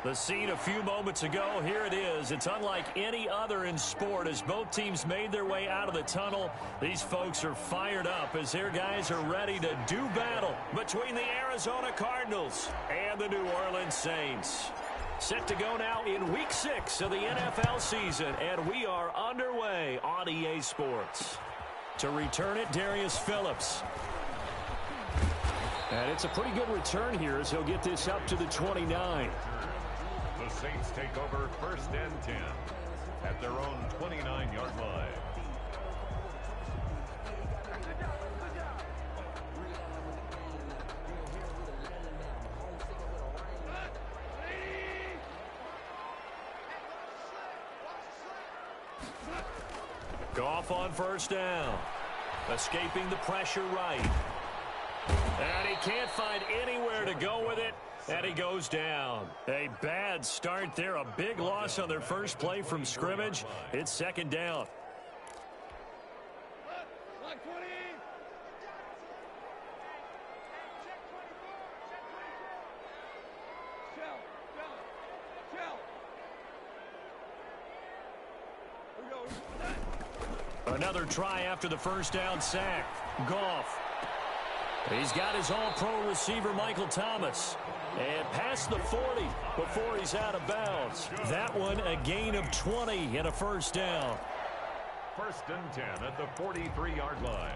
The scene a few moments ago, here it is. It's unlike any other in sport as both teams made their way out of the tunnel. These folks are fired up as their guys are ready to do battle between the Arizona Cardinals and the New Orleans Saints. Set to go now in Week 6 of the NFL season, and we are underway on EA Sports. To return it, Darius Phillips. And it's a pretty good return here as he'll get this up to the 29. The Saints take over 1st and 10 at their own 29-yard line. Goff on 1st down. Escaping the pressure right. And he can't find anywhere to go with it. And he goes down. A bad start there. A big loss on their first play from scrimmage. It's 2nd down. Another try after the 1st down sack. Goff. He's got his all-pro receiver, Michael Thomas. And past the 40 before he's out of bounds. That one a gain of 20 and a 1st down. 1st and 10 at the 43-yard line.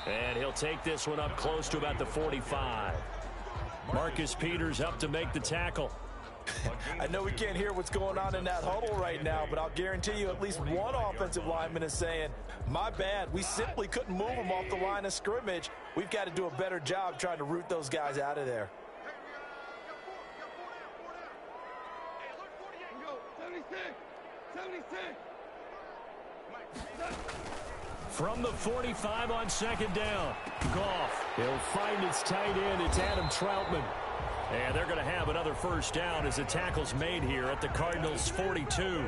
And he'll take this one up close to about the 45. Marcus Peters up to make the tackle. I know we can't hear what's going on in that huddle right now, but I'll guarantee you at least one offensive lineman is saying, my bad, we simply couldn't move them off the line of scrimmage. We've got to do a better job trying to root those guys out of there. From the 45 on 2nd down, Goff. He'll find its tight end. It's Adam Troutman. And they're going to have another 1st down as the tackle's made here at the Cardinals' 42.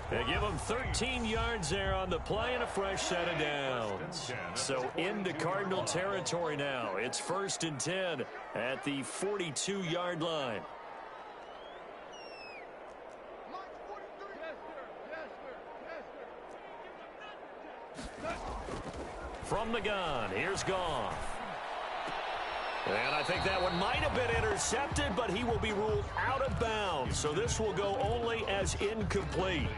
They give them 13 yards there on the play and a fresh set of downs. So into Cardinal territory now. It's 1st and 10 at the 42-yard line. From the gun, here's Goff. And I think that one might have been intercepted, but he will be ruled out of bounds. So this will go only as incomplete.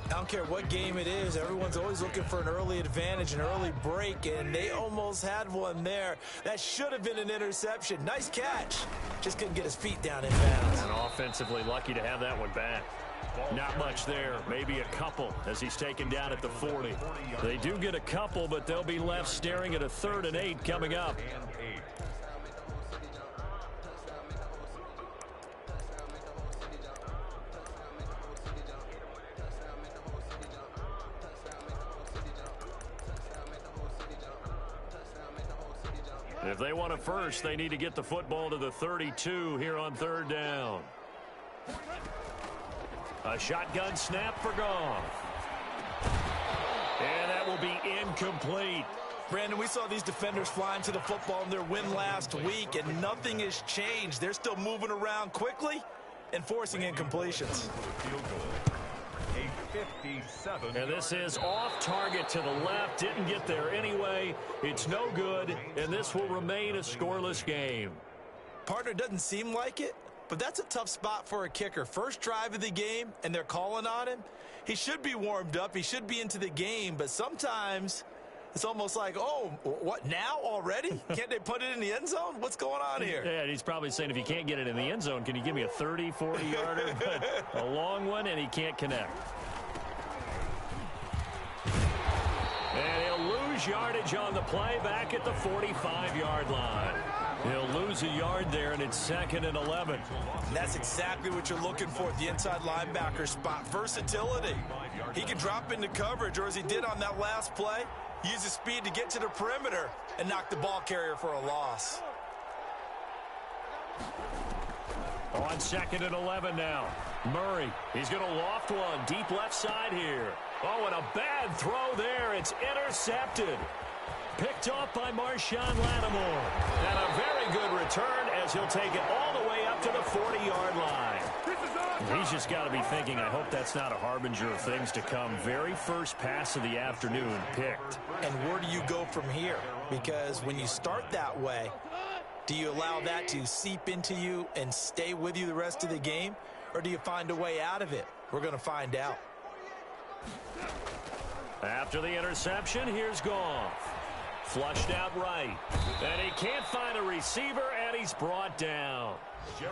I don't care what game it is. Everyone's always looking for an early advantage, an early break, and they almost had one there. That should have been an interception. Nice catch. Just couldn't get his feet down in bounds. And offensively lucky to have that one back. Not much there. Maybe a couple as he's taken down at the 40. They do get a couple, but they'll be left staring at a 3rd and 8 coming up. If they want a first, they need to get the football to the 32 here on 3rd down. A shotgun snap for Goff. And that will be incomplete. Brandon, we saw these defenders flying to the football in their win last week, and nothing has changed. They're still moving around quickly and forcing incompletions. And this is off target to the left. Didn't get there anyway. It's no good, and this will remain a scoreless game. Partner, doesn't seem like it, but that's a tough spot for a kicker. First drive of the game, and they're calling on him. He should be warmed up. He should be into the game, but sometimes it's almost like, oh, what, now already? Can't they put it in the end zone? What's going on here? Yeah, he's probably saying, if you can't get it in the end zone, can you give me a 30, 40-yarder? But a long one, and he can't connect. And he'll lose yardage on the play back at the 45-yard line. He'll lose a yard there, and it's 2nd and 11. And that's exactly what you're looking for at the inside linebacker spot. Versatility. He can drop into coverage, or as he did on that last play, use his speed to get to the perimeter and knock the ball carrier for a loss. On 2nd and 11 now. Murray, he's going to loft one deep left side here. Oh, and a bad throw there. It's intercepted. Picked off by Marshawn Lattimore. And a very good return as he'll take it all the way up to the 40-yard line. He's just got to be thinking, I hope that's not a harbinger of things to come. Very first pass of the afternoon picked. And where do you go from here? Because when you start that way, do you allow that to seep into you and stay with you the rest of the game? Or do you find a way out of it? We're going to find out. After the interception, here's Goff. Flushed out right. And he can't find a receiver, and he's brought down.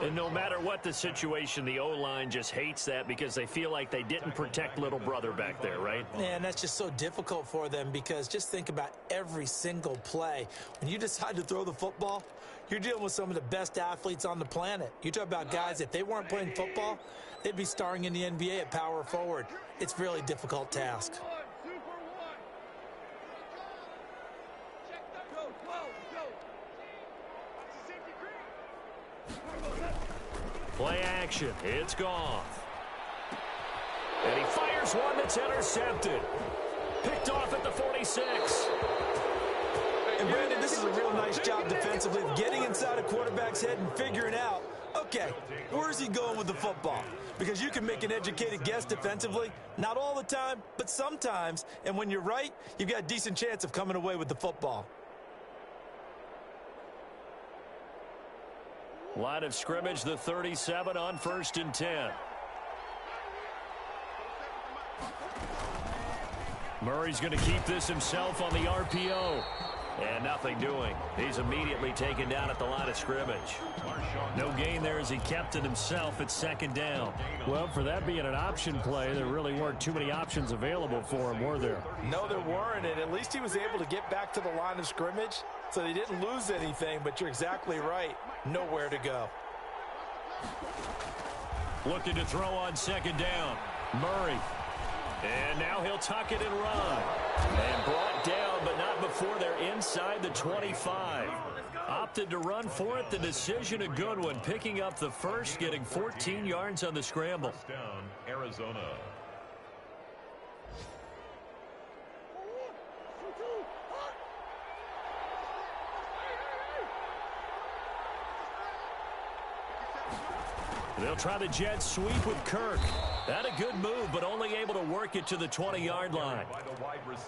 And no matter what the situation, the O-line just hates that because they feel like they didn't protect little brother back there, right? And that's just so difficult for them because just think about every single play. When you decide to throw the football, you're dealing with some of the best athletes on the planet. You talk about guys, if they weren't playing football, they'd be starring in the NBA at power forward. It's a really difficult task. Play action. It's Goff. And he fires one that's intercepted. Picked off at the 46. And Brandon, this is a real nice job defensively of getting inside a quarterback's head and figuring out, okay, where's he going with the football? Because you can make an educated guess defensively, not all the time, but sometimes. And when you're right, you've got a decent chance of coming away with the football. Line of scrimmage, the 37 on 1st and 10. Murray's going to keep this himself on the RPO. And nothing doing. He's immediately taken down at the line of scrimmage. No gain there as he kept it himself at 2nd down. Well, for that being an option play, there really weren't too many options available for him, were there? No, there weren't, and at least he was able to get back to the line of scrimmage, so they didn't lose anything, but you're exactly right. Nowhere to go. Looking to throw on 2nd down. Murray. And now he'll tuck it and run. And brought down, but not before they're inside the 25. Opted to run for it. The decision a good one. Picking up the first, getting 14 yards on the scramble. First down, Arizona. They'll try the jet sweep with Kirk. That a good move, but only able to work it to the 20-yard line.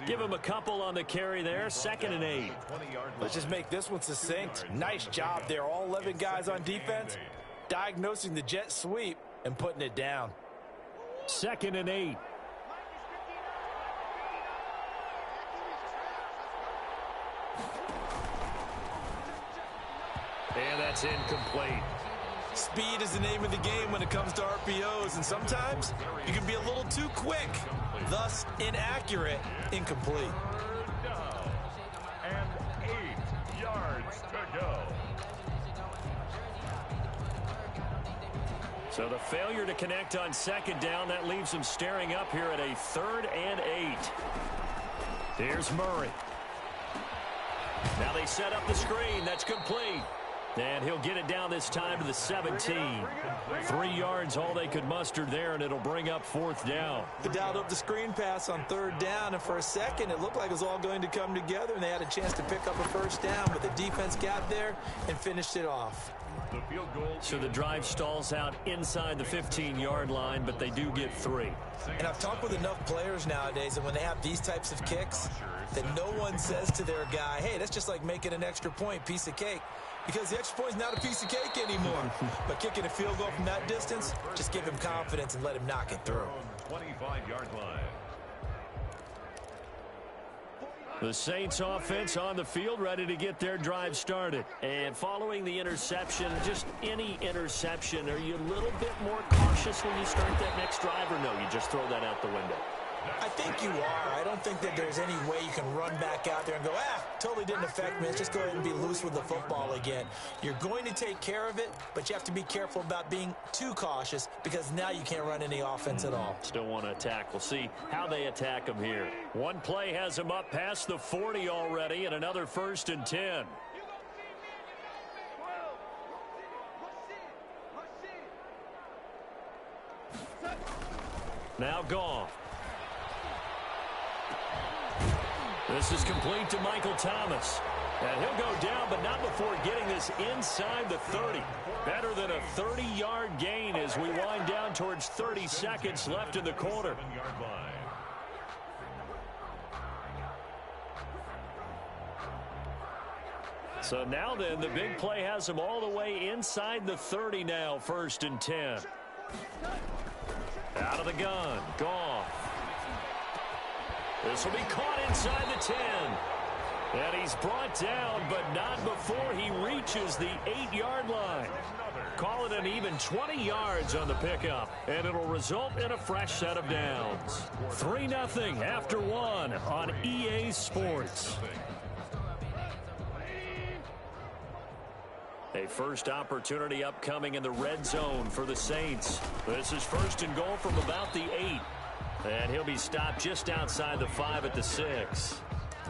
Give him a couple on the carry there. 2nd and 8. Let's just make this one succinct. Nice job there. All 11 guys on defense diagnosing the jet sweep and putting it down. 2nd and 8. And that's incomplete. Speed is the name of the game when it comes to RPOs, and sometimes you can be a little too quick, thus inaccurate, incomplete. Third down and 8 yards to go. So the failure to connect on 2nd down, that leaves him staring up here at a 3rd and 8. Here's Murray. Now they set up the screen. That's complete. And he'll get it down this time to the 17. 3 yards, all they could muster there, and it'll bring up 4th down. They dialed up the screen pass on 3rd down, and for a second it looked like it was all going to come together, and they had a chance to pick up a 1st down, but the defense got there and finished it off. The field goal. So the drive stalls out inside the 15-yard line, but they do get 3. And I've talked with enough players nowadays, and when they have these types of kicks, that no one says to their guy, hey, that's just like making an extra point, piece of cake. Because the extra point is not a piece of cake anymore. But kicking a field goal from that distance, just give him confidence and let him knock it through. 25-yard line. The Saints offense on the field, ready to get their drive started. And following the interception, just any interception, are you a little bit more cautious when you start that next drive, or no, you just throw that out the window? I think you are. I don't think that there's any way you can run back out there and go, totally didn't affect me. Let's just go ahead and be loose with the football again. You're going to take care of it, but you have to be careful about being too cautious because now you can't run any offense at all. Still want to attack. We'll see how they attack them here. One play has them up past the 40 already, and another 1st and 10. Now Goff. This is complete to Michael Thomas. And he'll go down, but not before getting this inside the 30. Better than a 30-yard gain as we wind down towards 30 seconds left in the quarter. So now then, the big play has him all the way inside the 30 now, 1st and 10. Out of the gun, Goff. This will be caught inside the 10. And he's brought down, but not before he reaches the 8-yard line. Call it an even 20 yards on the pickup, and it'll result in a fresh set of downs. 3-0 after 1 on EA Sports. A first opportunity upcoming in the red zone for the Saints. This is 1st and goal from about the 8. And he'll be stopped just outside the 5 at the 6.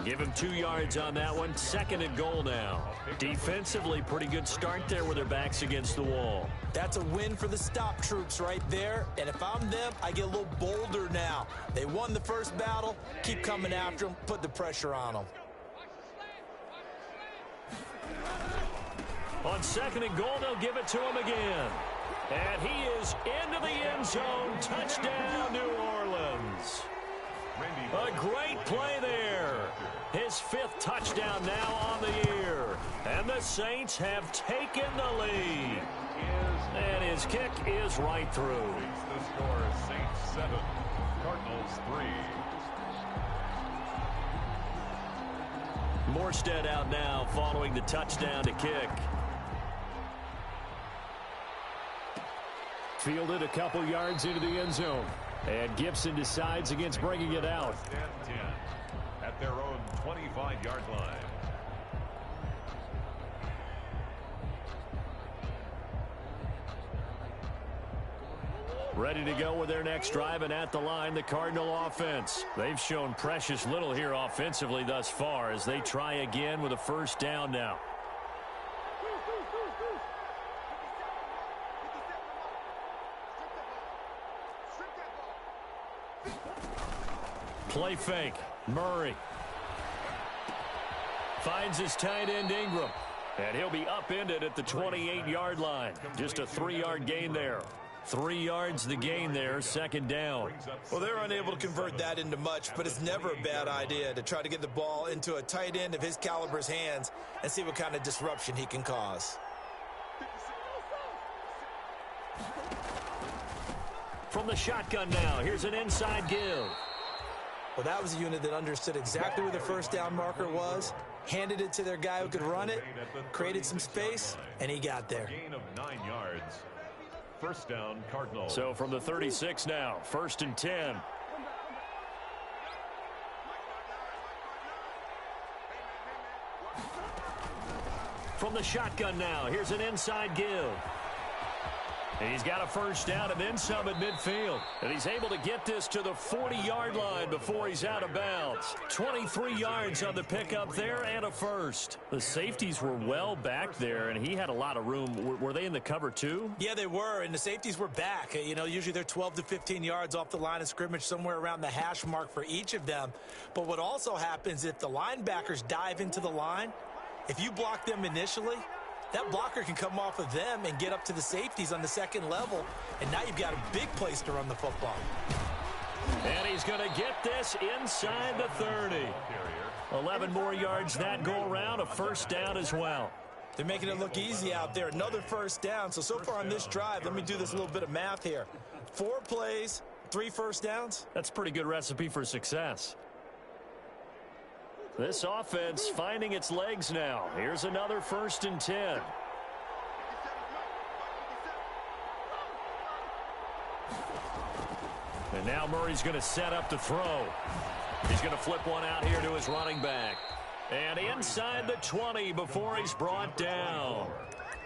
Give him 2 yards on that one. 2nd and goal now. Defensively, pretty good start there with their backs against the wall. That's a win for the stop troops right there. And if I'm them, I get a little bolder now. They won the first battle. Keep coming after them. Put the pressure on them. On 2nd and goal, they'll give it to him again. And he is into the end zone. Touchdown, New Orleans. A great play there. His 5th touchdown now on the year. And the Saints have taken the lead. And his kick is right through. The score, Saints 7, Cardinals 3. Morstead out now following the touchdown to kick. Fielded a couple yards into the end zone. And Gibson decides against bringing it out. 10 at their own 25-yard line. Ready to go with their next drive, and at the line, the Cardinal offense. They've shown precious little here offensively thus far as they try again with a 1st down now. Play fake. Murray finds his tight end Ingram. And he'll be upended at the 28-yard line. Just a 3-yard gain there. 3 yards the gain there, 2nd down. Well, they're unable to convert that into much, but it's never a bad idea to try to get the ball into a tight end of his caliber's hands and see what kind of disruption he can cause. From the shotgun now, here's an inside give. Well, that was a unit that understood exactly where the 1st down marker was, handed it to their guy who could run it, created some space, and he got there. Gain of 9 yards. 1st down, Cardinals. So from the 36 now, 1st and 10. From the shotgun now, here's an inside give. And he's got a 1st down and then some at midfield. And he's able to get this to the 40-yard line before he's out of bounds. 23 yards on the pickup there and a 1st. The safeties were well back there, and he had a lot of room. Were they in the cover too? Yeah, they were, and the safeties were back. You know, usually they're 12 to 15 yards off the line of scrimmage, somewhere around the hash mark for each of them. But what also happens if the linebackers dive into the line, if you block them initially, that blocker can come off of them and get up to the safeties on the 2nd level, and now you've got a big place to run the football. And he's going to get this inside the 30. 11 more yards that go around, a 1st down as well. They're making it look easy out there. Another 1st down. So far on this drive, let me do this little bit of math here. 4 plays, 3 1st downs. That's a pretty good recipe for success. This offense finding its legs now. Here's another 1st and 10. And now Murray's going to set up to throw. He's going to flip one out here to his running back. And inside the 20 before he's brought down.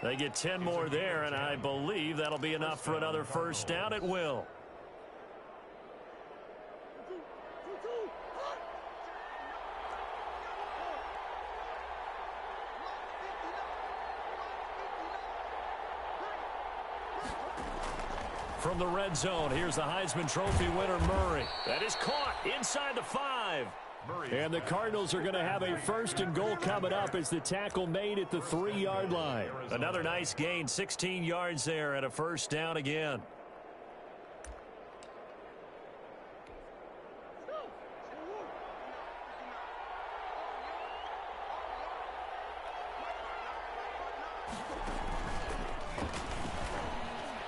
They get 10 more there, and I believe that'll be enough for another 1st down. It will. From the red zone, here's the Heisman Trophy winner, Murray. That is caught inside the 5. And the Cardinals are going to have a 1st and goal coming up as the tackle made at the 3-yard line. Another nice gain, 16 yards there and a 1st down again.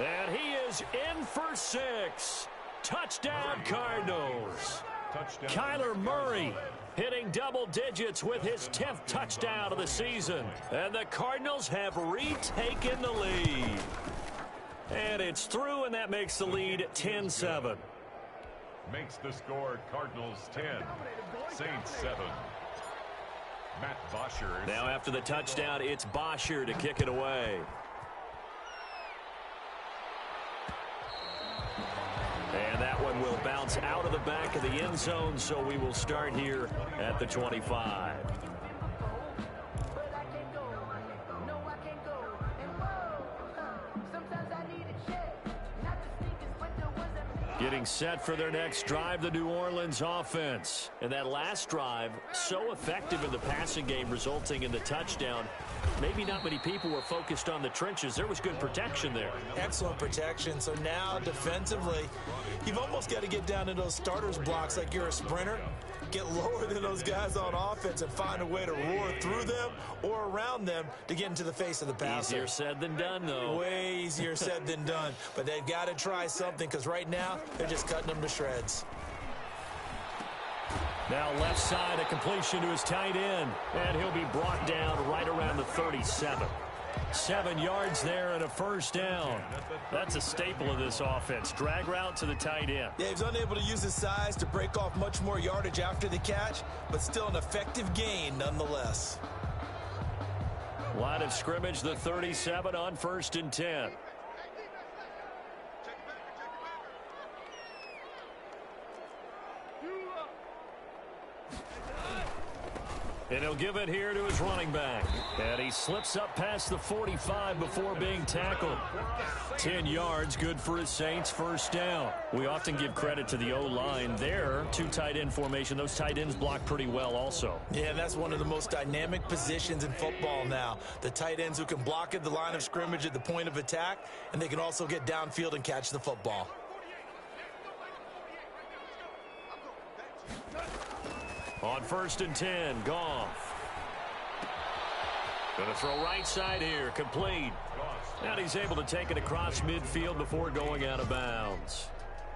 And he is in for 6. Touchdown, Cardinals. Kyler Murray hitting double digits with his 10th touchdown of the season. And the Cardinals have retaken the lead. And it's through, and that makes the lead 10-7. Makes the score Cardinals 10, Saints 7. Matt Bosher. Now after the touchdown, it's Bosher to kick it away. And that one will bounce out of the back of the end zone, so we will start here at the 25. Getting set for their next drive, the New Orleans offense. And that last drive, so effective in the passing game, resulting in the touchdown. Maybe not many people were focused on the trenches. There was good protection there. Excellent protection. So now defensively, you've almost got to get down to those starters blocks like you're a sprinter. Get lower than those guys on offense and find a way to roar through them or around them to get into the face of the passer. Easier said than done, though. Way easier said than done. But they've got to try something because right now they're just cutting them to shreds. Now left side, a completion to his tight end. And he'll be brought down right around the 37. 7 yards there and a 1st down. That's a staple of this offense. Drag route to the tight end. Yeah, he's unable to use his size to break off much more yardage after the catch, but still an effective gain nonetheless. Line of scrimmage, the 37 on 1st and 10. And he'll give it here to his running back. And he slips up past the 45 before being tackled. 10 yards, good for his Saints, 1st down. We often give credit to the O-line there. 2 tight end formation. Those tight ends block pretty well also. Yeah, that's one of the most dynamic positions in football now. The tight ends who can block at the line of scrimmage at the point of attack, and they can also get downfield and catch the football. On 1st and 10, Goff. Going to throw right side here, complete. And he's able to take it across midfield before going out of bounds.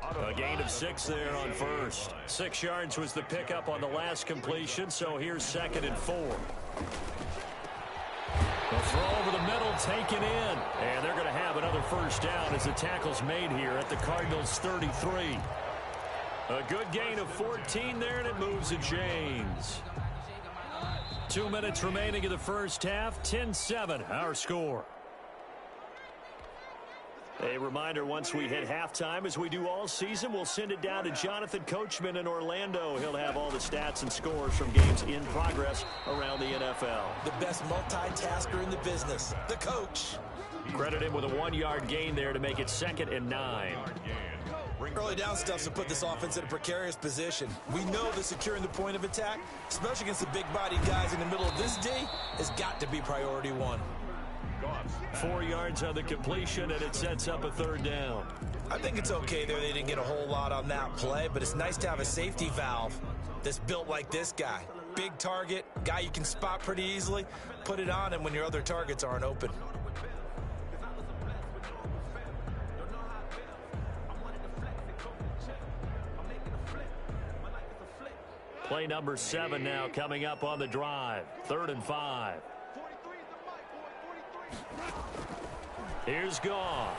A gain of 6 there on 1st. 6 yards was the pickup on the last completion, so here's 2nd and 4. The throw over the middle, taken in. And they're going to have another 1st down as the tackle's made here at the Cardinals' 33. A good gain of 14 there, and it moves to James. 2 minutes remaining in the 1st half. 10-7, our score. A reminder, once we hit halftime, as we do all season, we'll send it down to Jonathan Coachman in Orlando. He'll have all the stats and scores from games in progress around the NFL. The best multitasker in the business, the coach. Credit him with a 1-yard gain there to make it 2nd and 9. Early down stuff's to put this offense in a precarious position. We know that securing the point of attack, especially against the big-bodied guys in the middle of this D, has got to be priority 1. 4 yards on the completion, and it sets up a 3rd down. I think it's okay there. They didn't get a whole lot on that play, but it's nice to have a safety valve that's built like this guy. Big target, guy you can spot pretty easily. Put it on him when your other targets aren't open. Play number 7 now coming up on the drive. 3rd and 5. Here's Goff.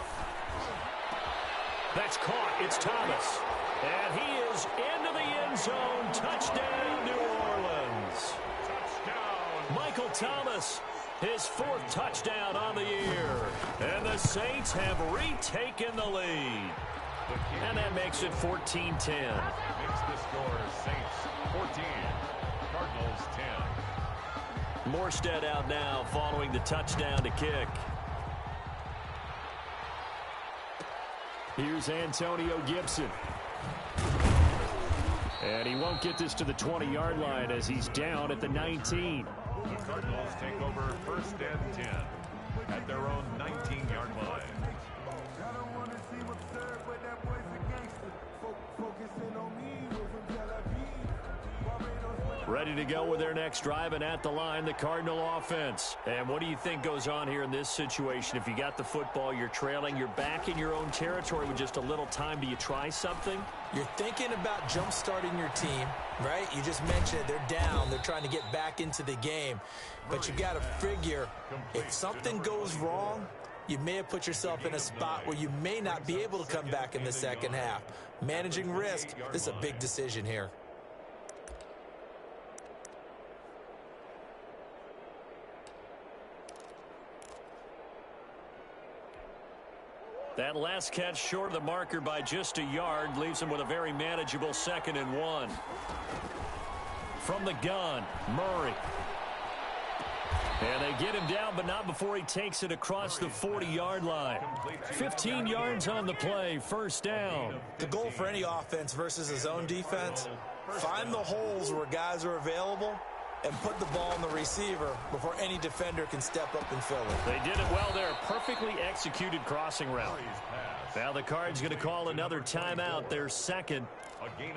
That's caught. It's Thomas. And he is into the end zone. Touchdown, New Orleans. Touchdown. Michael Thomas, his 4th touchdown on the year. And the Saints have retaken the lead. And that makes it 14-10. Makes the score Saints 14, Cardinals 10. Morstead out now following the touchdown to kick. Here's Antonio Gibson. And he won't get this to the 20-yard line as he's down at the 19. The Cardinals take over first and 10 at their own 19-yard line. Ready to go with their next drive, and at the line, the Cardinal offense. And what do you think goes on here in this situation? If you got the football, you're trailing, you're back in your own territory with just a little time. Do you try something? You're thinking about jump-starting your team, right? You just mentioned it. They're down. They're trying to get back into the game. But you got to figure, if something goes wrong, you may have put yourself in a spot where you may not be able to come back in the second half. Managing risk, this is a big decision here. That last catch short of the marker by just a yard leaves him with a very manageable 2nd and 1. From the gun, Murray. And they get him down, but not before he takes it across the 40-yard line. 15 yards on the play, first down. The goal for any offense versus his own defense, find the holes where guys are available and put the ball on the receiver before any defender can step up and fill it. They did it well there. Perfectly executed crossing route. Now the Cards going to call another timeout, their second,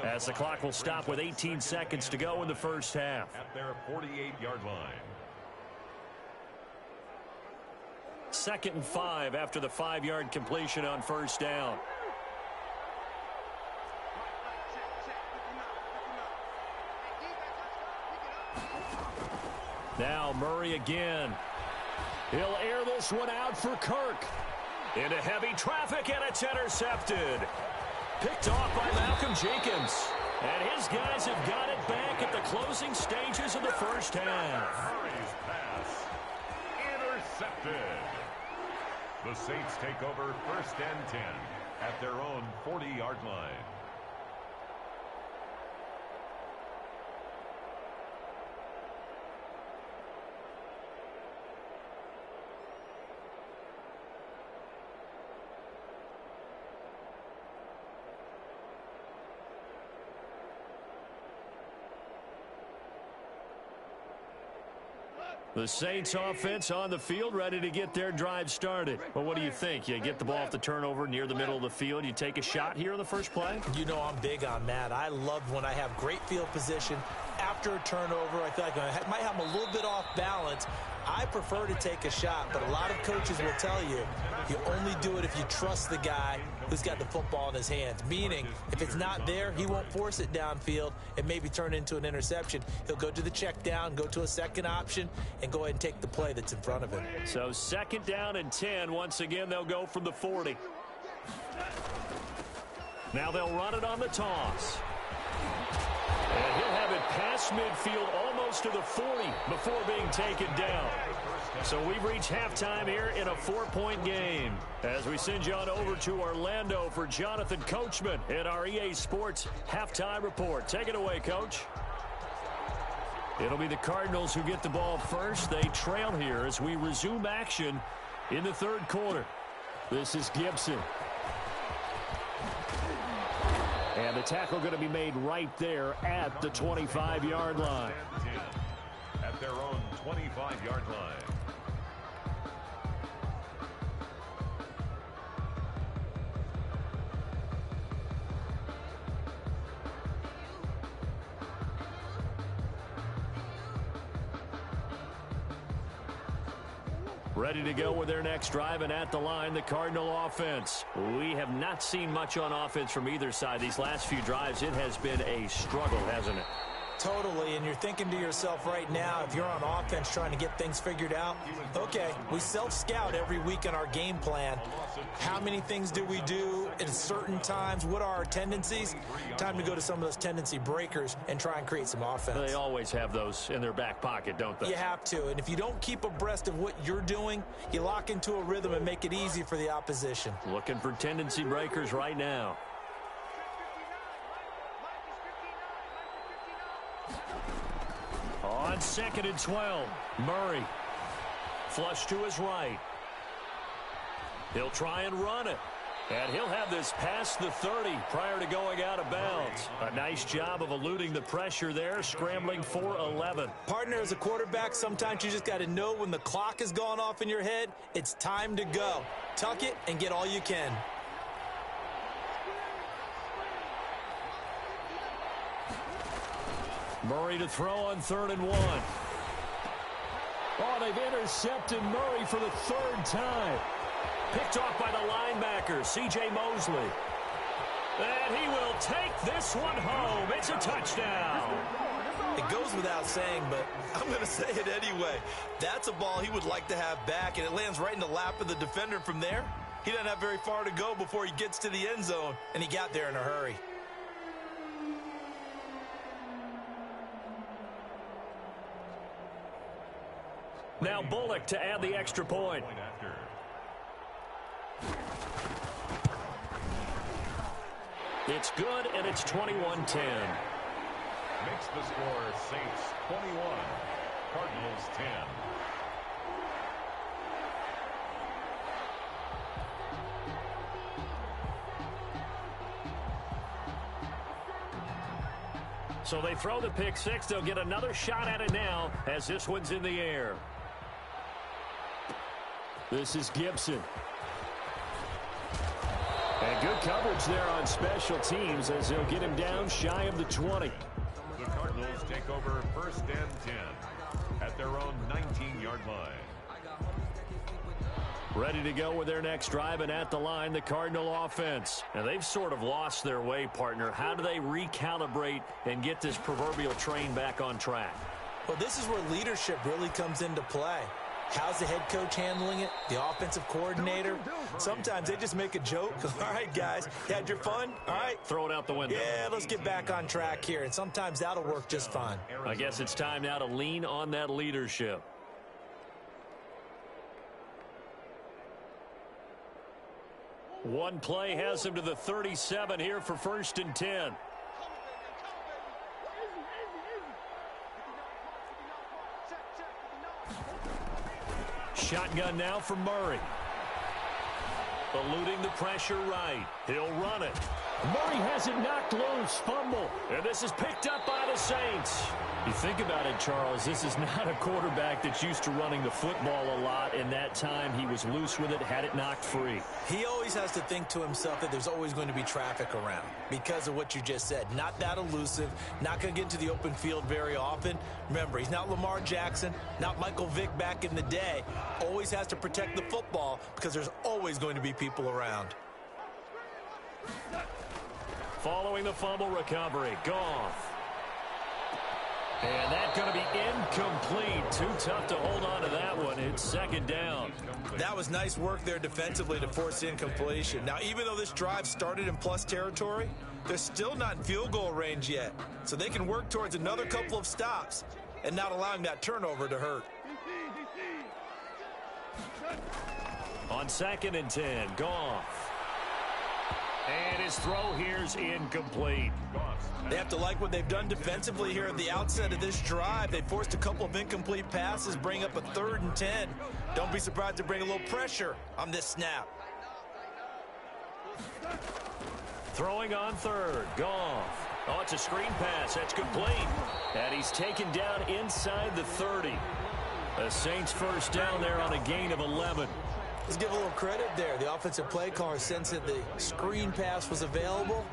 as the clock will stop with 18 seconds to go in the first half. At their 48-yard line. 2nd and 5 after the 5-yard completion on first down. Now Murray again. He'll air this one out for Kirk. Into heavy traffic, and it's intercepted. Picked off by Malcolm Jenkins. And his guys have got it back at the closing stages of the first half. Murray's pass intercepted. The Saints take over first and 10 at their own 40-yard line. The Saints offense on the field, ready to get their drive started. Well, what do you think? You get the ball off the turnover near the middle of the field. You take a shot here in the first play? You know I'm big on that. I love when I have great field position. After a turnover, I feel like I might have them a little bit off balance. I prefer to take a shot, but a lot of coaches will tell you, you only do it if you trust the guy who's got the football in his hands. Meaning, if it's not there, he won't force it downfield and maybe turn it into an interception. He'll go to the check down, go to a second option, and go ahead and take the play that's in front of him. So 2nd down and 10. Once again, they'll go from the 40. Now they'll run it on the toss. And he'll have it past midfield almost to the 40 before being taken down. So we've reached halftime here in a 4-point game. As we send you on over to Orlando for Jonathan Coachman in our EA Sports Halftime Report. Take it away, Coach. It'll be the Cardinals who get the ball first. They trail here as we resume action in the third quarter. This is Gibson. And the tackle going to be made right there at the 25-yard line. At their own 25-yard line. Ready to go with their next drive, and at the line, the Cardinal offense. We have not seen much on offense from either side. These last few drives, it has been a struggle, hasn't it? Totally, and you're thinking to yourself right now, if you're on offense trying to get things figured out, okay, we self-scout every week in our game plan. How many things do we do at certain times? What are our tendencies? Time to go to some of those tendency breakers and try and create some offense. They always have those in their back pocket, don't they? You have to, and if you don't keep abreast of what you're doing, you lock into a rhythm and make it easy for the opposition. Looking for tendency breakers right now. On 2nd and 12, Murray. Flush to his right. He'll try and run it. And he'll have this past the 30 prior to going out of bounds. A nice job of eluding the pressure there, scrambling for 11. Partner, as a quarterback, sometimes you just got to know when the clock has gone off in your head, it's time to go. Tuck it and get all you can. Murray to throw on 3rd and 1. Oh, they've intercepted Murray for the 3rd time. Picked off by the linebacker, C.J. Mosley. And he will take this one home. It's a touchdown. It goes without saying, but I'm going to say it anyway. That's a ball he would like to have back, and it lands right in the lap of the defender from there. He doesn't have very far to go before he gets to the end zone, and he got there in a hurry. Now Bullock to add the extra point. It's good, and it's 21-10. Makes the score Saints 21, Cardinals 10. So they throw the pick six. They'll get another shot at it now as this one's in the air. This is Gibson. And good coverage there on special teams as they'll get him down shy of the 20. The Cardinals take over 1st and 10 at their own 19-yard line. Ready to go with their next drive, and at the line, the Cardinal offense. And they've sort of lost their way, partner. How do they recalibrate and get this proverbial train back on track? Well, this is where leadership really comes into play. How's the head coach handling it? The offensive coordinator? Sometimes they just make a joke. All right, guys, you had your fun? All right. Throw it out the window. Yeah, let's get back on track here. And sometimes that'll work just fine. I guess it's time now to lean on that leadership. One play has him to the 37 here for 1st and 10. Shotgun now for Murray. Eluding the pressure right. He'll run it. Murray has it knocked loose. Fumble. And this is picked up by the Saints. You think about it, Charles, this is not a quarterback that's used to running the football a lot, and that time he was loose with it, had it knocked free. He always has to think to himself that there's always going to be traffic around because of what you just said. Not that elusive, not going to get into the open field very often. Remember, he's not Lamar Jackson, not Michael Vick back in the day. Always has to protect the football because there's always going to be people around. Following the fumble recovery, Goff. And that's going to be incomplete. Too tough to hold on to that one. It's 2nd down. That was nice work there defensively to force incompletion. Now, even though this drive started in plus territory, they're still not in field goal range yet. So they can work towards another couple of stops and not allowing that turnover to hurt. On 2nd and 10, Goff. And his throw here's incomplete. They have to like what they've done defensively here at the outset of this drive. They forced a couple of incomplete passes, bring up a 3rd and 10. Don't be surprised to bring a little pressure on this snap. Throwing on 3rd, Goff. Oh, it's a screen pass. That's complete. And he's taken down inside the 30. The Saints 1st down there on a gain of 11. Let's give a little credit there. The offensive play caller sensed that the screen pass was available.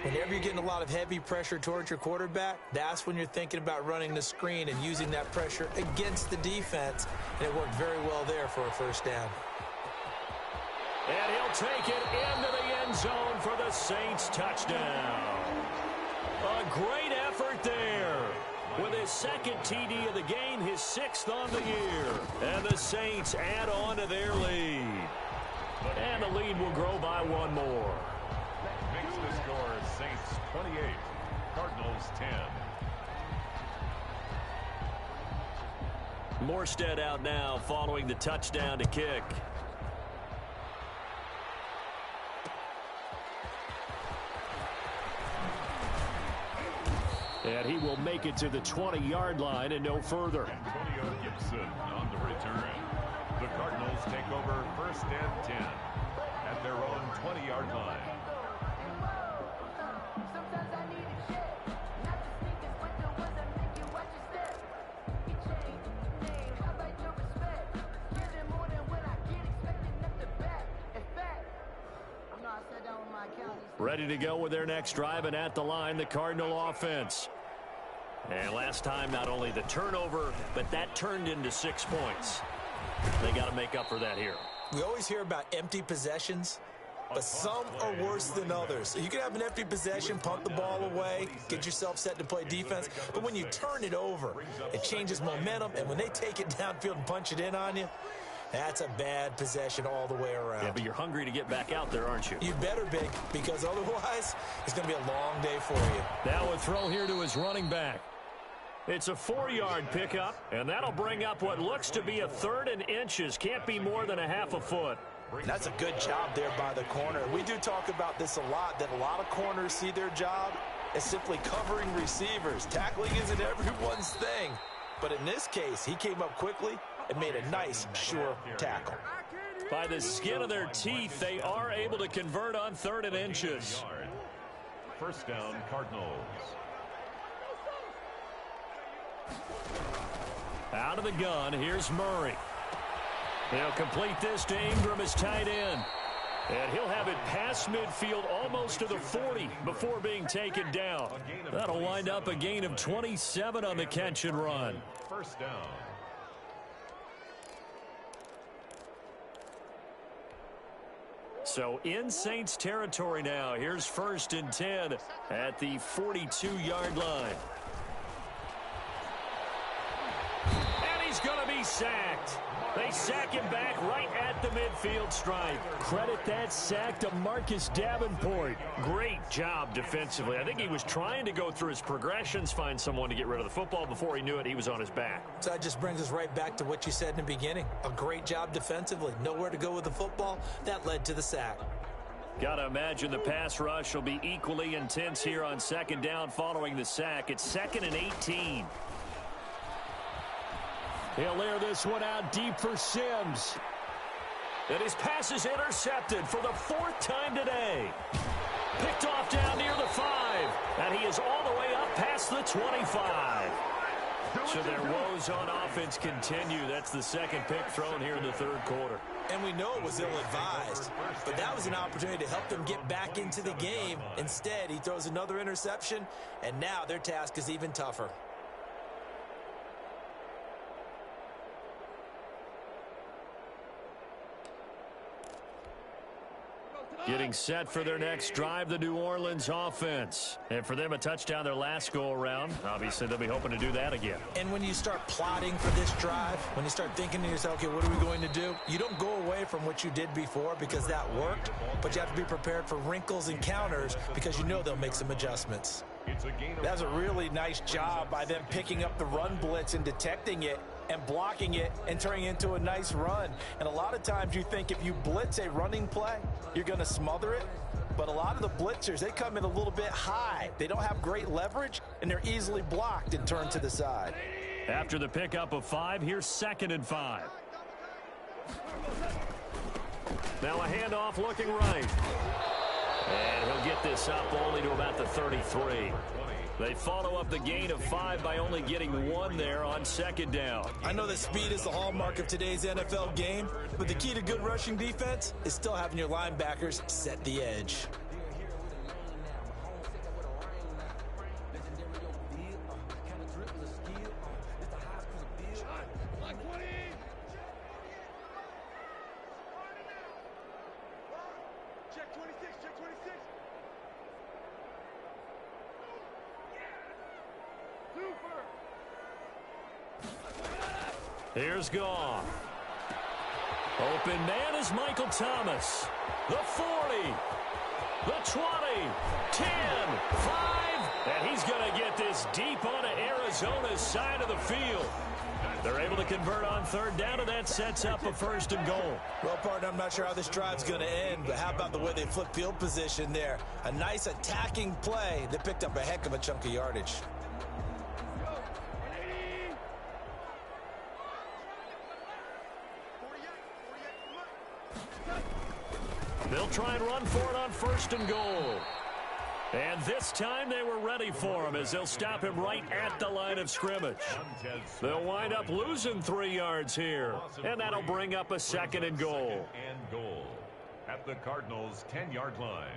Whenever you're getting a lot of heavy pressure towards your quarterback, that's when you're thinking about running the screen and using that pressure against the defense. And it worked very well there for a 1st down. And he'll take it into the end zone for the Saints touchdown. A great effort there. With his 2nd TD of the game, his 6th on the year. And the Saints add on to their lead. And the lead will grow by 1 more. Makes the score Saints 28, Cardinals 10. Morstead out now following the touchdown to kick. And he will make it to the 20-yard line and no further. Antonio Gibson on the return. The Cardinals take over 1st and 10 at their own 20-yard line. Ready to go with their next drive, and at the line, the Cardinal offense. And last time, not only the turnover, but that turned into 6 points. They got to make up for that here. We always hear about empty possessions, but some are worse than others. You can have an empty possession, punt the ball away, get yourself set to play defense, but when you turn it over, it changes momentum, and when they take it downfield and punch it in on you, that's a bad possession all the way around. Yeah, but you're hungry to get back out there, aren't you? You better be, because otherwise it's going to be a long day for you. Now a throw here to his running back. It's a 4-yard pickup, and that'll bring up what looks to be a 3rd and inches. Can't be more than a half a foot. That's a good job there by the corner. We do talk about this a lot, that a lot of corners see their job as simply covering receivers. Tackling isn't everyone's thing. But in this case, he came up quickly and made a nice, sure tackle. By the skin of their teeth, they are able to convert on 3rd and inches. First down, Cardinals. Out of the gun, here's Murray. He'll complete this to Ingram as tight end. And he'll have it past midfield almost to the 40 before being taken down. That'll wind up a gain of 27 on the catch and run. First down. So in Saints territory now. Here's 1st and 10 at the 42-yard line. And he's going to be sacked. They sack him back right at the midfield stripe. Credit that sack to Marcus Davenport. Great job defensively. I think he was trying to go through his progressions, find someone to get rid of the football. Before he knew it, he was on his back. So that just brings us right back to what you said in the beginning. A great job defensively. Nowhere to go with the football. That led to the sack. Got to imagine the pass rush will be equally intense here on 2nd down following the sack. It's 2nd and 18. He'll air this one out deep for Sims. And his pass is intercepted for the 4th time today. Picked off down near the 5. And he is all the way up past the 25. So their woes on offense continue. That's the 2nd pick thrown here in the 3rd quarter. And we know it was ill-advised, but that was an opportunity to help them get back into the game. Instead, he throws another interception, and now their task is even tougher. Getting set for their next drive, the New Orleans offense. And for them, a touchdown their last go-around. Obviously, they'll be hoping to do that again. And when you start plotting for this drive, when you start thinking to yourself, okay, what are we going to do? You don't go away from what you did before because that worked, but you have to be prepared for wrinkles and counters because you know they'll make some adjustments. That's a really nice job by them picking up the run blitz and detecting it and blocking it and turning it into a nice run. And a lot of times you think if you blitz a running play, you're going to smother it. But a lot of the blitzers, they come in a little bit high. They don't have great leverage, and they're easily blocked and turned to the side. After the pickup of 5, here's 2nd and 5. Now a handoff looking right. And he'll get this up only to about the 33. They follow up the gain of 5 by only getting 1 there on 2nd down. I know that speed is the hallmark of today's NFL game, but the key to good rushing defense is still having your linebackers set the edge. Here's Goff. Open man is Michael Thomas. The 40, the 20, 10, 5, and he's going to get this deep onto Arizona's side of the field. They're able to convert on 3rd down, and that sets up a 1st and goal. Well, partner, I'm not sure how this drive's going to end, but how about the way they flip field position there? A nice attacking play that picked up a heck of a chunk of yardage. They'll try and run for it on 1st and goal. And this time they were ready for him as they'll stop him right at the line of scrimmage. They'll wind up losing 3 yards here, and that'll bring up a 2nd and goal. At the Cardinals' 10-yard line.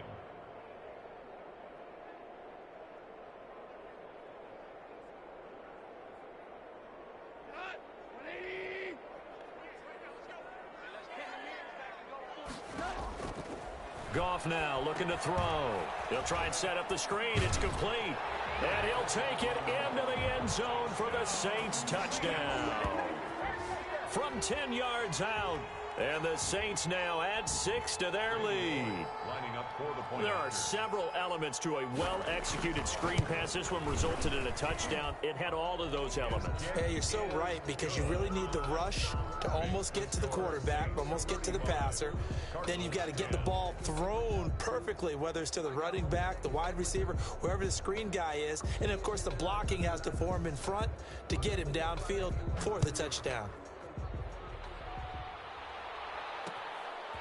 Goff now looking to throw. He'll try and set up the screen. It's complete. And he'll take it into the end zone for the Saints touchdown. From 10 yards out. And the Saints now add 6 to their lead. Lining up for the point. There are several elements to a well-executed screen pass. This one resulted in a touchdown. It had all of those elements. Hey, you're so right, because you really need the rush to almost get to the quarterback, almost get to the passer. Then you've got to get the ball thrown perfectly, whether it's to the running back, the wide receiver, wherever the screen guy is. And, of course, the blocking has to form in front to get him downfield for the touchdown.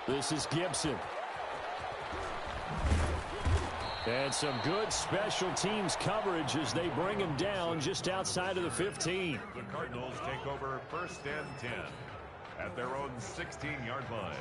This is Gibson. And some good special teams coverage as they bring him down just outside of the 15. The Cardinals take over 1st and 10 at their own 16-yard line.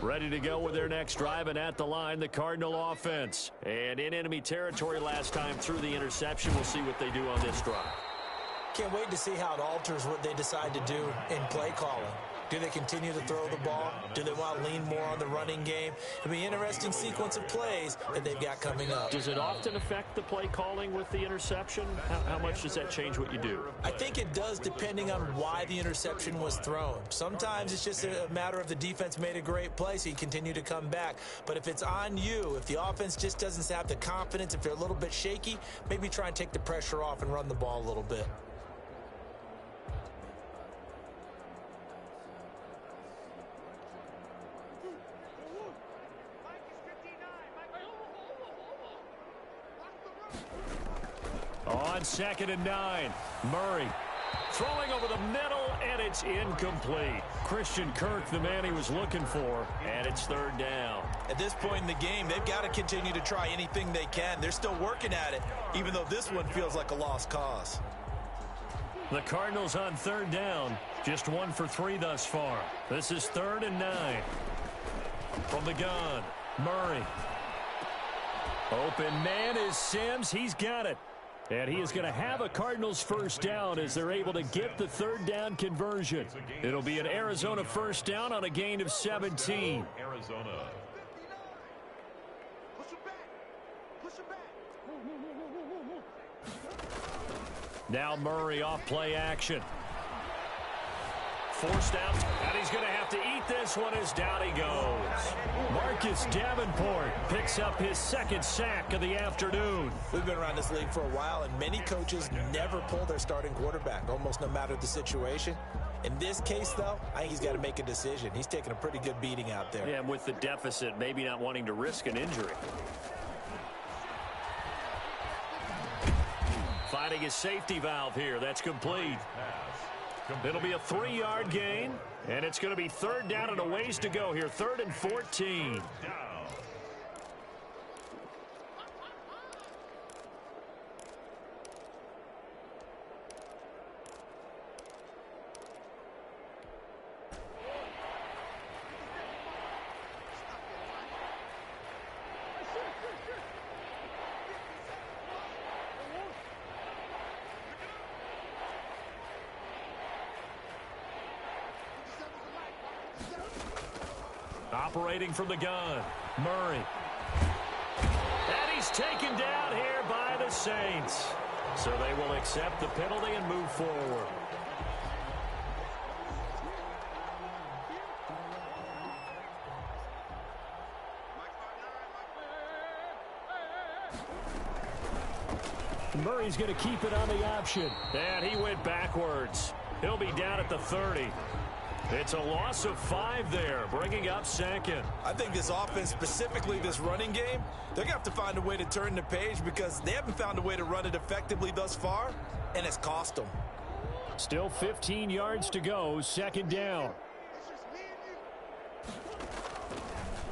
Ready to go with their next drive, and at the line, the Cardinal offense. And in enemy territory last time through the interception. We'll see what they do on this drive. Can't wait to see how it alters what they decide to do in play calling. Do they continue to throw the ball? Do they want to lean more on the running game? It'll be an interesting sequence of plays that they've got coming up. Does it often affect the play calling with the interception? How much does that change what you do? I think it does, depending on why the interception was thrown. Sometimes it's just a matter of the defense made a great play, so you continue to come back. But if it's on you, if the offense just doesn't have the confidence, if they're a little bit shaky, maybe try and take the pressure off and run the ball a little bit. On 2nd and 9, Murray throwing over the middle, and it's incomplete. Christian Kirk, the man he was looking for, and it's 3rd down. At this point in the game, they've got to continue to try anything they can. They're still working at it, even though this one feels like a lost cause. The Cardinals on 3rd down, just 1 for 3 thus far. This is 3rd and 9. From the gun, Murray. Open man is Sims. He's got it. And he is going to have a Cardinals 1st down as they're able to get the 3rd down conversion. It'll be an Arizona 1st down on a gain of 17. Arizona. Now Murray off play action. Forced out, and he's going to have to eat this one as down he goes. Marcus Davenport picks up his 2nd sack of the afternoon. We've been around this league for a while, and many coaches never pull their starting quarterback, almost no matter the situation. In this case, though, I think he's got to make a decision. He's taking a pretty good beating out there. Yeah, and with the deficit, maybe not wanting to risk an injury. Finding his safety valve here. That's complete. It'll be a 3-yard gain, and it's going to be 3rd down and a ways to go here. 3rd and 14. Operating from the gun, Murray. And he's taken down here by the Saints. So they will accept the penalty and move forward. Murray's going to keep it on the option. And he went backwards. He'll be down at the 30. It's a loss of 5 there, bringing up second. I think this offense, specifically this running game, they're going to have to find a way to turn the page because they haven't found a way to run it effectively thus far, and it's cost them. Still 15 yards to go, second down.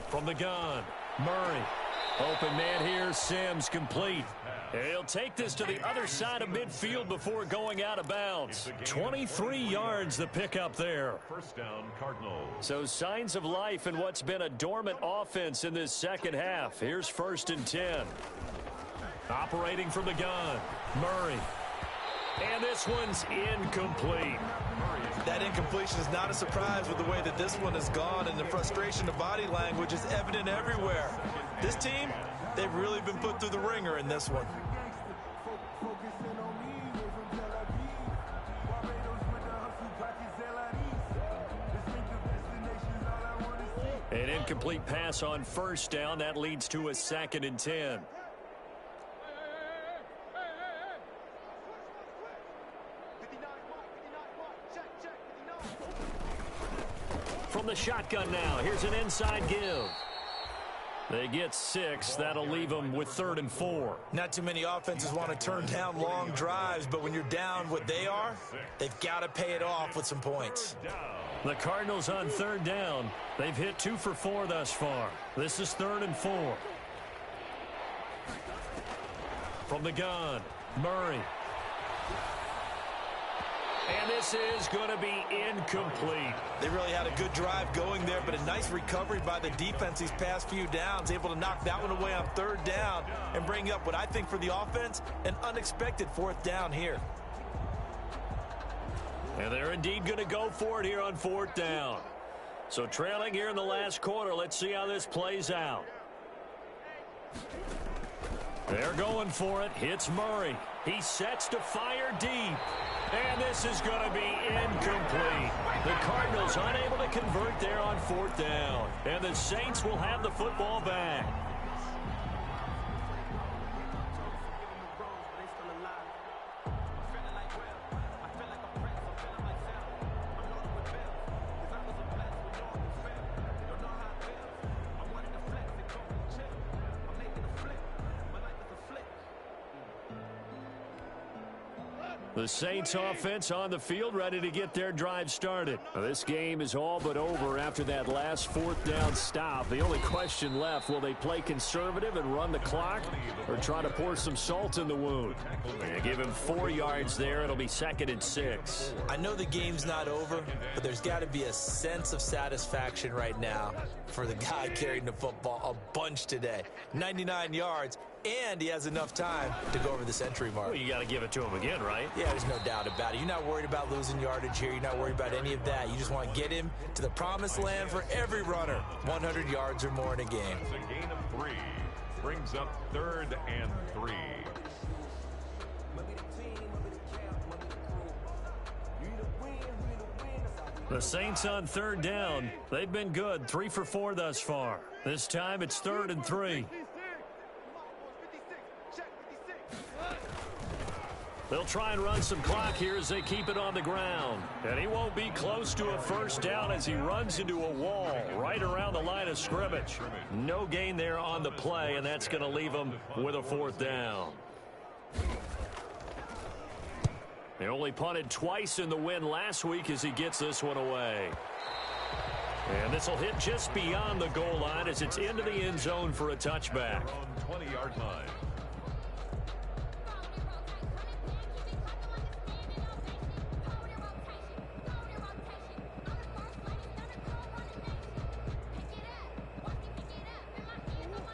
From the gun, Murray. Open man here, Sims complete. He'll take this to the other side of midfield before going out of bounds. 23 yards the pickup there. First down, Cardinals. So signs of life in what's been a dormant offense in this second half. Here's 1st and 10. Operating from the gun, Murray. And this one's incomplete. That incompletion is not a surprise with the way that this one has gone, and the frustration of body language is evident everywhere. This team, they've really been put through the ringer in this one. An incomplete pass on 1st down. That leads to a 2nd and 10. From the shotgun now, here's an inside give. They get 6. That'll leave them with 3rd and 4. Not too many offenses want to turn down long drives, but when you're down what they are, they've got to pay it off with some points. The Cardinals on 3rd down. They've hit 2 for 4 thus far. This is 3rd and 4. From the gun, Murray. And this is going to be incomplete. They really had a good drive going there, but a nice recovery by the defense these past few downs, able to knock that one away on 3rd down and bring up what I think for the offense, an unexpected 4th down here. And they're indeed going to go for it here on 4th down. So trailing here in the last quarter, let's see how this plays out. They're going for it. Hits Murray. He sets to fire deep. And this is going to be incomplete. The Cardinals unable to convert there on 4th down. And the Saints will have the football back. The Saints offense on the field, ready to get their drive started. Now, this game is all but over after that last 4th down stop. The only question left, will they play conservative and run the clock or try to pour some salt in the wound? They give him 4 yards there. It'll be 2nd and 6. I know the game's not over, but there's got to be a sense of satisfaction right now for the guy carrying the football a bunch today. 99 yards. And he has enough time to go over this entry mark. Well, you got to give it to him again, right? Yeah, there's no doubt about it. You're not worried about losing yardage here. You're not worried about any of that. You just want to get him to the promised land for every runner. 100 yards or more in a game. It's a gain of 3. Brings up 3rd and 3. The Saints on 3rd down. They've been good. 3 for 4 thus far. This time it's 3rd and 3. They'll try and run some clock here as they keep it on the ground. And he won't be close to a 1st down as he runs into a wall right around the line of scrimmage. No gain there on the play, and that's going to leave him with a 4th down. They only punted twice in the win last week as he gets this one away. And this will hit just beyond the goal line as it's into the end zone for a touchback. 20-yard line.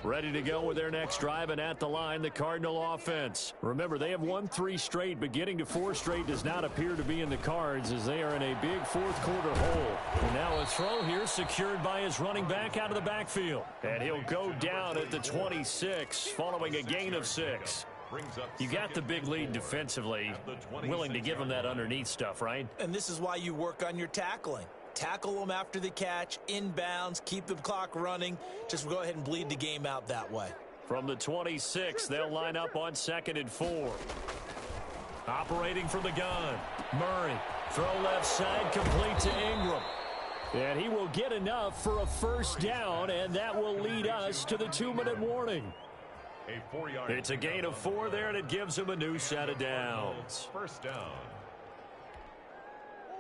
Ready to go with their next drive, and at the line, the Cardinal offense. Remember, they have won 3 straight, but getting to 4 straight does not appear to be in the cards as they are in a big 4th quarter hole. And now a throw here secured by his running back out of the backfield. And he'll go down at the 26 following a gain of 6. You got the big lead defensively, willing to give him that underneath stuff, right? And this is why you work on your tackling. Tackle them after the catch, inbounds, keep the clock running. Just go ahead and bleed the game out that way. From the 26, they'll line up on 2nd and 4. Operating from the gun, Murray. Throw left side, complete to Ingram. And he will get enough for a first down, and that will lead us to the 2-minute warning. It's a gain of 4 there, and it gives him a new set of downs. First down.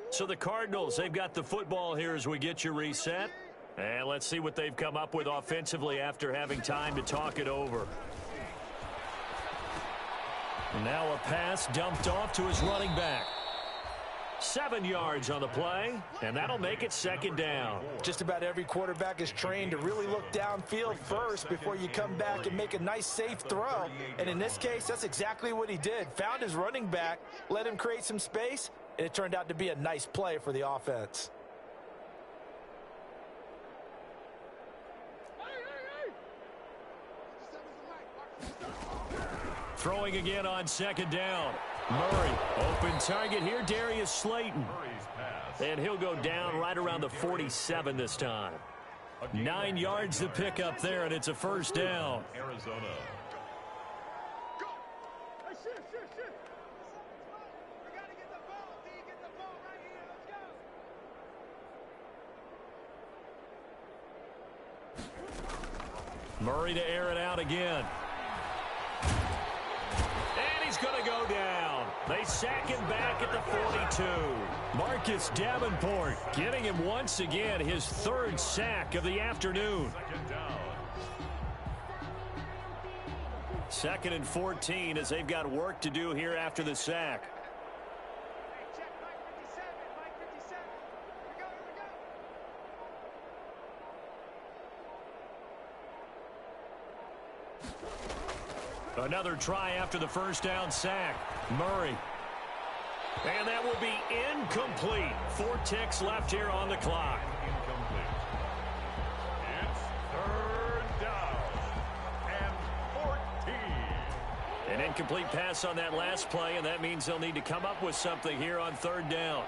So the Cardinals, they've got the football here as we get you reset. And let's see what they've come up with offensively after having time to talk it over. And now a pass dumped off to his running back. 7 yards on the play, and that'll make it second down. Just about every quarterback is trained to really look downfield first before you come back and make a nice, safe throw. And in this case, that's exactly what he did. Found his running back, let him create some space, and it turned out to be a nice play for the offense. Throwing again on second down. Murray, open target here, Darius Slayton. And he'll go down right around the 47 this time. 9 yards to pick up there, and it's a first down. Arizona. Murray to air it out again. And he's going to go down. They sack him back at the 42. Marcus Davenport getting him once again his 3rd sack of the afternoon. Second and 14 as they've got work to do here after the sack. Another try after the first down sack. Murray. And that will be incomplete. 4 ticks left here on the clock. Incomplete. It's 3rd down and 14. An incomplete pass on that last play, and that means they'll need to come up with something here on 3rd down.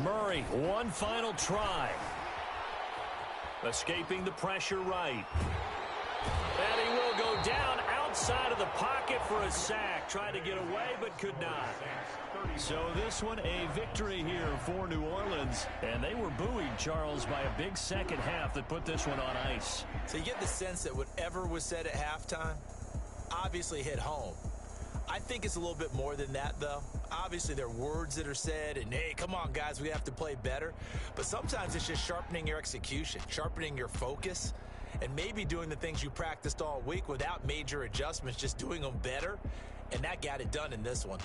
Murray, one final try. Escaping the pressure right. And he will go down outside of the pocket for a sack. Tried to get away, but could not. So this one, a victory here for New Orleans. And they were buoyed, Charles, by a big second half that put this one on ice. So you get the sense that whatever was said at halftime obviously hit home. I think it's a little bit more than that, though. Obviously, there are words that are said, and, hey, come on, guys, we have to play better. But sometimes it's just sharpening your execution, sharpening your focus, and maybe doing the things you practiced all week without major adjustments, just doing them better. And that got it done in this one.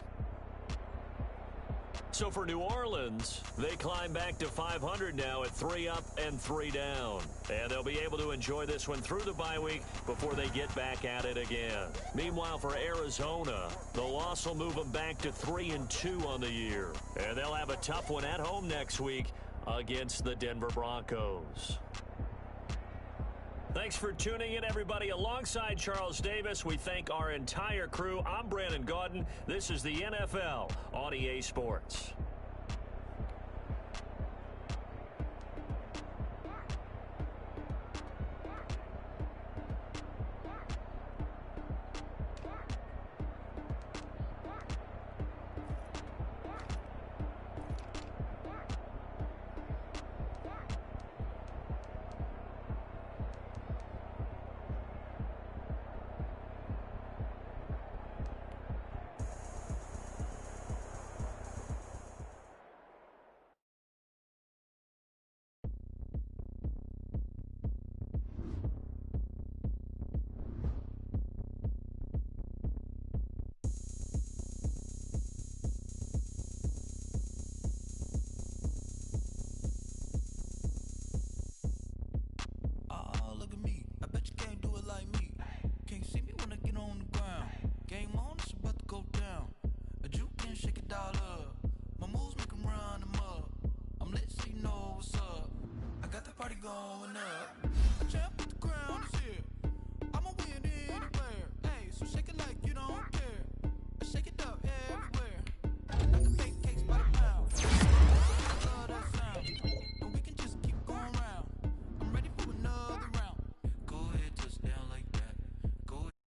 So for New Orleans, they climb back to 500 now at 3 up and 3 down. And they'll be able to enjoy this one through the bye week before they get back at it again. Meanwhile, for Arizona, the loss will move them back to 3-2 on the year. And they'll have a tough one at home next week against the Denver Broncos. Thanks for tuning in, everybody. Alongside Charles Davis, we thank our entire crew. I'm Brandon Gaudin. This is the NFL on EA Sports. Going up.